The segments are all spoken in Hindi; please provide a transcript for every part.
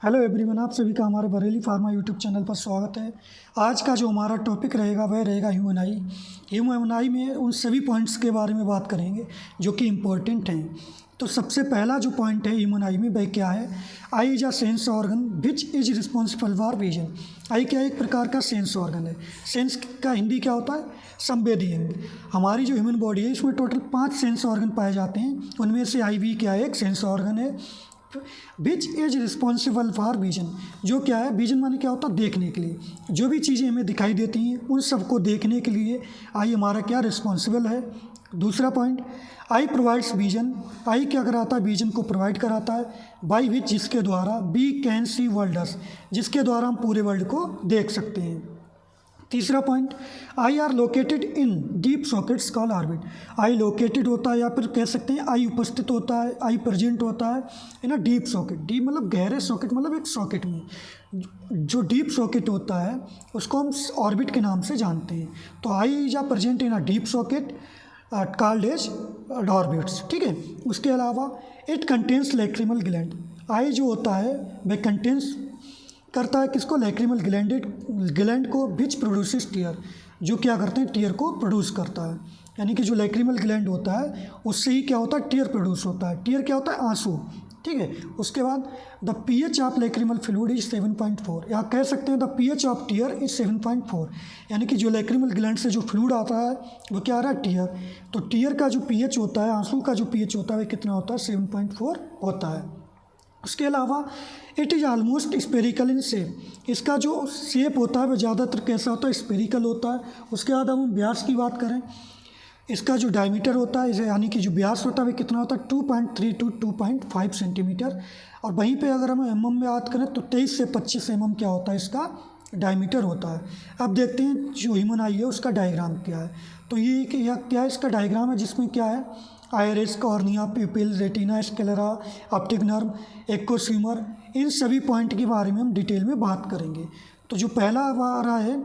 हेलो एवरीवन, आप सभी का हमारे बरेली फार्मा यूट्यूब चैनल पर स्वागत है। आज का जो हमारा टॉपिक रहेगा वह रहेगा ह्यूमन आई। ह्यूमन आई में उन सभी पॉइंट्स के बारे में बात करेंगे जो कि इम्पोर्टेंट हैं। तो सबसे पहला जो पॉइंट है ह्यूमन आई में वह क्या है? Eye is a sense organ which is responsible for vision. Eye क्या एक प्रकार का सेंस ऑर्गन है। सेंस का हिंदी क्या होता है? संवेदी अंग। हमारी जो ह्यूमन बॉडी है इसमें टोटल 5 सेंस ऑर्गन पाए जाते हैं। उनमें से आई भी क्या है? एक सेंस ऑर्गन है विच इज रिस्पॉन्सिबल फॉर विजन। जो क्या है? विजन माने क्या होता है? देखने के लिए। जो भी चीज़ें हमें दिखाई देती हैं उन सबको देखने के लिए आई हमारा क्या रिस्पॉन्सिबल है। दूसरा पॉइंट, आई प्रोवाइड्स विजन। आई क्या कराता है? विजन को प्रोवाइड कराता है। बाई विच, जिसके द्वारा वी कैन सी वर्ल्डस, जिसके द्वारा हम पूरे वर्ल्ड को देख सकते हैं। तीसरा point, I R located in deep sockets call orbit. I located होता है या फिर कह सकते हैं आई उपस्थित होता है, आई प्रेजेंट होता है इन अ डीप सॉकेट। डीप मतलब गहरे सॉकेट, मतलब एक सॉकेट में जो डीप सॉकेट होता है उसको हम ऑर्बिट के नाम से जानते हैं। तो eye is ah present in a deep socket called as orbits. ठीक है। उसके अलावा it contains lacrimal gland. Eye जो होता है वह कंटेन्स करता है किसको? लैक्रिमल ग्लैंड को, विच प्रोड्यूसेस टीयर, जो क्या करते हैं? टीयर को प्रोड्यूस करता है। यानी कि जो लैक्रिमल ग्लैंड होता है उससे ही क्या होता है? टीयर प्रोड्यूस होता है। टीयर क्या होता है? आंसू। ठीक है। उसके बाद the pH of lacrimal fluid is 7.4, या कह सकते हैं the pH of tear is 7.4। यानी कि जो लैक्रिमल ग्लैंड से जो फ्लूइड आता है वो क्या आ रहा है? टीयर। तो टीयर का जो पीएच होता है, आंसू का जो पीएच होता है वह कितना होता है? 7.4 होता है। उसके अलावा it is almost spherical in shape. इसका जो शेप होता है वह ज़्यादातर कैसा होता है? स्पेरिकल होता है। उसके बाद हम व्यास की बात करें, इसका जो डायमीटर होता है यानी कि जो व्यास होता है वह कितना होता है? 2.3 to 2.5 सेंटीमीटर। और वहीं पे अगर हम एमएम में बात करें तो 23 से 25 एमएम क्या होता है? इसका डायमीटर होता है। अब देखते हैं जो ह्यूमन आई है उसका डायग्राम क्या है। तो ये क्या है? इसका डायग्राम है जिसमें क्या है? Iris, cornea, pupil, retina, sclera, optic nerve, aqueous humour, इन सभी पॉइंट के बारे में हम डिटेल में बात करेंगे। तो जो पहला आ रहा है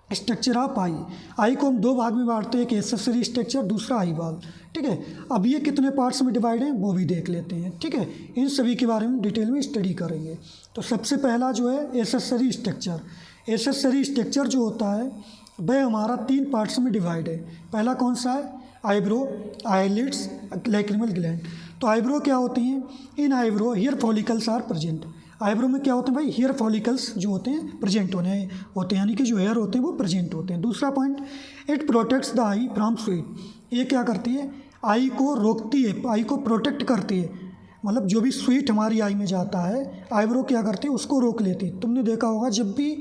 स्ट्रक्चर ऑफ आई। आई को हम 2 भाग में बांटते हैं, एक एसेसरी स्ट्रक्चर, दूसरा आई वॉल। ठीक है। अब ये कितने पार्ट्स में डिवाइड हैं वो भी देख लेते हैं। ठीक है। इन सभी के बारे में डिटेल में स्टडी करेंगे। तो सबसे पहला जो है एसेसरी स्ट्रक्चर। एसेसरी स्ट्रक्चर जो होता है वह हमारा 3 पार्ट्स में डिवाइड है। पहला कौन सा है? Eyebrow, eyelids, lacrimal gland. तो आईब्रो क्या होती हैं? In eyebrow hair follicles are present. Eyebrow में क्या होते हैं भाई? हेयर फॉलिकल्स जो होते हैं प्रेजेंट होते हैं, यानी कि जो हेयर होते हैं वो प्रेजेंट होते हैं। दूसरा point, it protects the I from sweet. ये क्या करती है? आई को रोकती है, आई को प्रोटेक्ट करती है। मतलब जो भी स्वीट हमारी आई में जाता है आईब्रो क्या करती है? उसको रोक लेती है। तुमने देखा होगा जब भी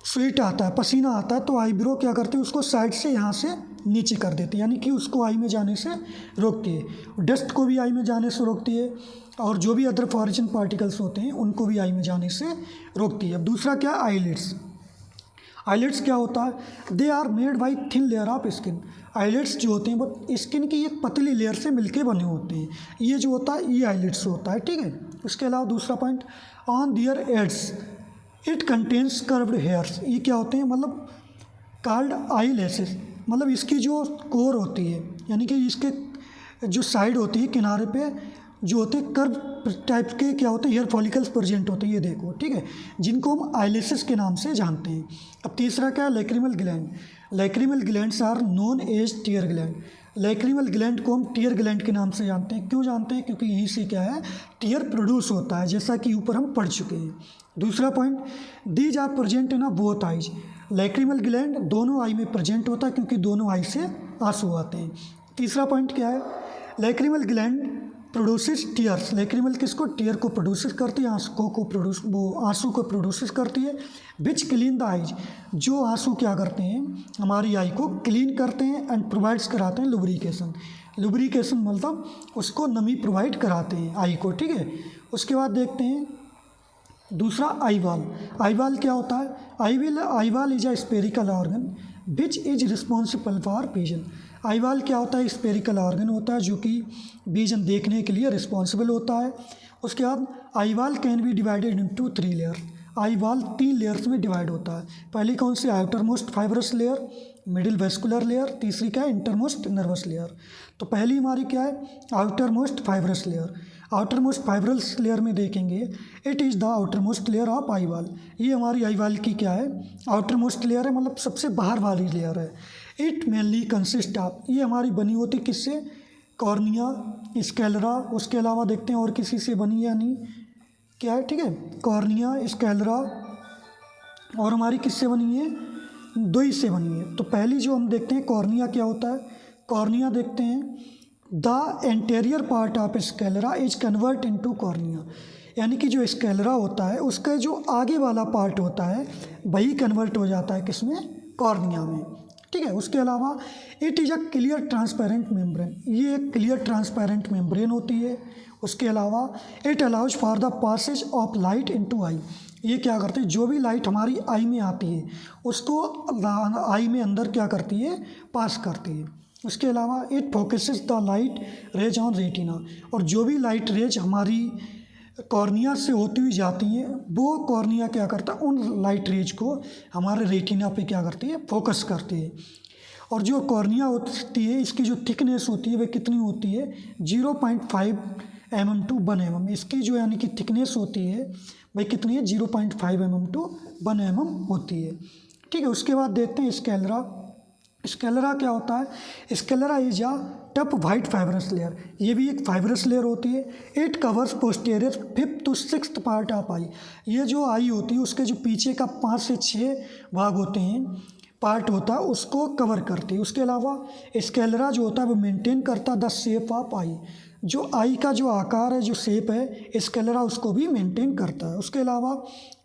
स्वेट आता है, पसीना आता है, तो आईब्रो क्या करती है? उसको साइड से यहाँ से नीचे कर देती है, यानी कि उसको आई में जाने से रोकती है। डस्ट को भी आई में जाने से रोकती है और जो भी अदर फॉरेन पार्टिकल्स होते हैं उनको भी आई में जाने से रोकती है। अब दूसरा क्या? आईलिड्स। आईलिड्स क्या होता है? They are made by thin layer of skin. Eyelids जो होते हैं वो स्किन की एक पतली लेयर से मिलके बने होते हैं। ये जो होता है ये आईलिड्स होता है। ठीक है। उसके अलावा दूसरा point, on their edges it contains curved hairs. ये क्या होते हैं? मतलब कॉल्ड आई लैसेस। मतलब इसकी जो कोर होती है, यानी कि इसके जो साइड होती है किनारे पे जो होते हैं कर्व टाइप के क्या होते हैं? हेयर फॉलिकल्स प्रेजेंट होते हैं। ये देखो। ठीक है। जिनको हम आईलेसेस के नाम से जानते हैं। अब तीसरा क्या है? Lacrimal gland. Lacrimal glands are known as tear gland. Lacrimal gland को हम टीयर ग्लैंड के नाम से जानते हैं। क्यों जानते हैं? क्योंकि यहीं से क्या है? टीयर प्रोड्यूस होता है, जैसा कि ऊपर हम पढ़ चुके हैं। दूसरा point, these are present in both eyes. Lacrimal gland दोनों आई में प्रेजेंट होता है क्योंकि दोनों आई से आंसू आते हैं। तीसरा पॉइंट क्या है? Lacrimal gland produces tears. Lacrimal किसको? टीयर को प्रोड्यूस करती है, आंसू को प्रोड्यूस करती है। विच क्लीन द आइज। जो आंसू क्या करते हैं? हमारी आई को क्लीन करते हैं एंड प्रोवाइड्स कराते हैं लुब्रिकेशन। लुब्रिकेशन मतलब उसको नमी प्रोवाइड कराते हैं आई को। ठीक है। उसके बाद देखते हैं दूसरा आईवाल। आईवाल क्या होता है? Eyeball is a spherical organ which is responsible for vision. Eyeball क्या होता है? स्पेरिकल ऑर्गन होता है जो कि विजन देखने के लिए रिस्पॉन्सिबल होता है। उसके बाद eyeball can be divided into 3 layer. Eyeball 3 layers में डिवाइड होता है। पहली कौन सी? Outermost fibrous layer, middle vascular layer, तीसरी क्या है इंटरमोस्ट नर्वस लेयर। तो पहली हमारी क्या है outermost fibrous layer. Outermost fibrous layer में देखेंगे it is the outermost layer of eyeball. ये हमारी आई वाल की क्या है आउटर मोस्ट लेयर है, मतलब सबसे बाहर वाली लेयर है। इट मेनली कंसिस्ट ऑफ, ये हमारी बनी होती किससे, कॉर्निया, स्केलरा, उसके अलावा देखते हैं और किसी से बनी है नहीं, क्या है ठीक है, कॉर्निया, स्केलरा, और हमारी किससे बनी है, दो ही से बनी है। तो पहली जो हम देखते हैं कॉर्निया, क्या होता है कॉर्निया, देखते हैं the anterior part of sclera is convert into cornea, यानी कि जो स्केलरा होता है उसका जो आगे वाला पार्ट होता है वही कन्वर्ट हो जाता है किसमें, कॉर्निया में, ठीक है। उसके अलावा it is a clear transparent membrane, ये एक क्लियर ट्रांसपेरेंट मेम्ब्रेन होती है। उसके अलावा it allows for the passage of light into eye, ये क्या करते हैं जो भी लाइट हमारी आई में आती है उसको आई में अंदर क्या करती है, पास करती है। उसके अलावा it focuses the light rays on retina, और जो भी लाइट रेज हमारी कॉर्निया से होती हुई जाती हैं वो कॉर्निया क्या करता है उन लाइट रेज को हमारे रेटिना पे क्या करती है, फोकस करती है। और जो कॉर्निया होती है इसकी जो थिकनेस होती है वह कितनी होती है, 0.5 mm टू 1 mm, इसकी जो यानी कि थिकनेस होती है वह कितनी है, 0.5 mm टू 1 mm होती है, ठीक है। उसके बाद देखते हैं स्केलरा। स्केलरा क्या होता है, sclera is a tough white fibrous layer, ये भी एक फाइब्रस लेयर होती है। It covers posterior 5th to 6th part of eye, ये जो आई होती है उसके जो पीछे का 5 से 6 भाग होते हैं, पार्ट होता है, उसको कवर करती है। उसके अलावा स्केलरा जो होता है वो मेंटेन करता है द शेप ऑफ आई, जो आई का जो आकार है, जो शेप है, स्केलरा उसको भी मेंटेन करता है। उसके अलावा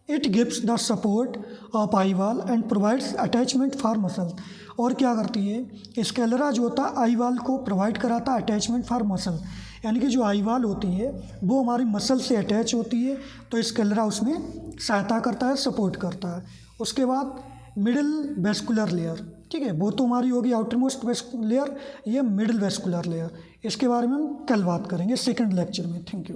it gives the support of eyeball and provides attachment for muscle, और क्या करती है स्केलरा जो होता है आई वाल को प्रोवाइड कराता है अटैचमेंट फॉर मसल, यानी कि जो आई वाल होती है वो हमारी मसल से अटैच होती है, तो स्केलरा उसमें सहायता करता है, सपोर्ट करता है। उसके बाद मिडिल वेस्कुलर लेयर, ठीक है, वो तो हमारी होगी आउटर मोस्ट लेयर, ये मिडिल वेस्कुलर लेयर, इसके बारे में हम कल बात करेंगे सेकंड लेक्चर में। Thank you.